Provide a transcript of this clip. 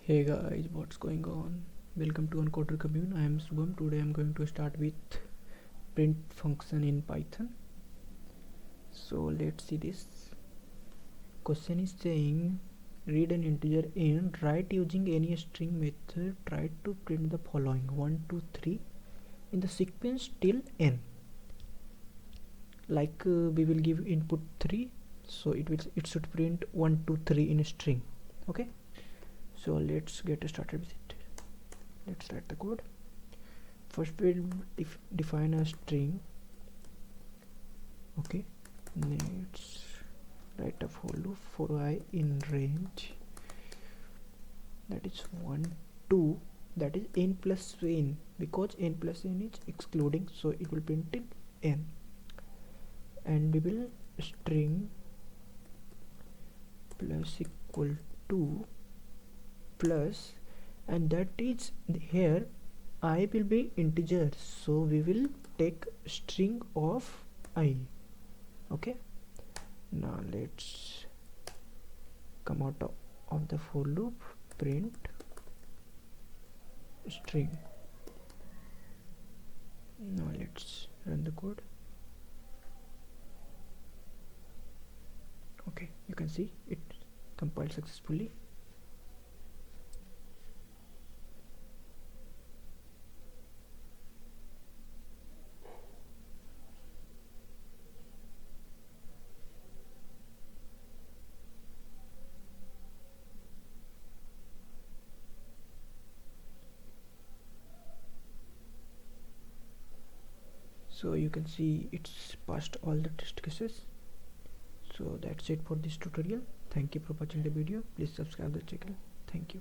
Hey guys, what's going on? Welcome to Uncoder Commune. I am Subham. Today I am going to start with print function in Python. So let's see this. Question is saying read an integer int, write using any string method, try to print the following 1, 2, 3 in the sequence till n. Like we will give input 3, so it should print 1, 2, 3 in a string. Okay, so let's get started with it. Let's write the code. First we'll define a string. Okay, let's write a for loop for I in range, that is 1, 2, that is n plus n, because n plus n is excluding, so it will print in n. And we will string plus equal to plus, and that is here I will be integer, so we will take string of I. Okay, now let's come out of the for loop, print string. Now let's run the code. Okay, you can see it compiled successfully. So you can see it's passed all the test cases. So that's it for this tutorial. Thank you for watching the video. Please subscribe the channel. Thank you.